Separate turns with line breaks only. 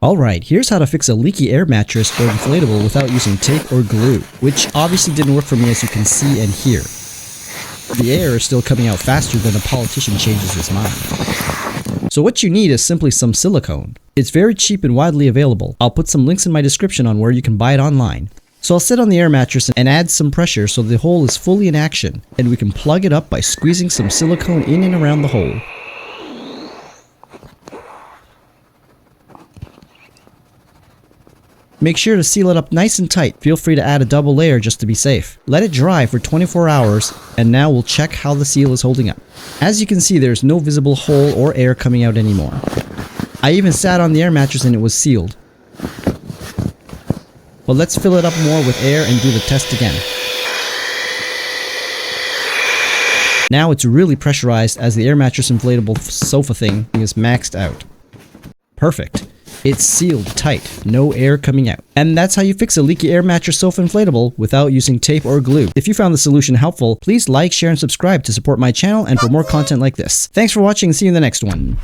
Alright, here's how to fix a leaky air mattress or inflatable without using tape or glue, which obviously didn't work for me, as you can see and hear. The air is still coming out faster than a politician changes his mind. So what you need is simply some silicone. It's very cheap and widely available. I'll put some links in my description on where you can buy it online. So I'll sit on the air mattress and add some pressure so the hole is fully in action, and we can plug it up by squeezing some silicone in and around the hole. Make sure to seal it up nice and tight. Feel free to add a double layer just to be safe. Let it dry for 24 hours, and now we'll check how the seal is holding up. As you can see, there's no visible hole or air coming out anymore. I even sat on the air mattress and it was sealed. But let's fill it up more with air and do the test again. Now it's really pressurized, as the air mattress inflatable sofa thing is maxed out. Perfect. It's sealed tight, no air coming out. And that's how you fix a leaky air mattress sofa inflatable without using tape or glue. If you found the solution helpful, please like, share, and subscribe to support my channel and for more content like this. Thanks for watching, and see you in the next one.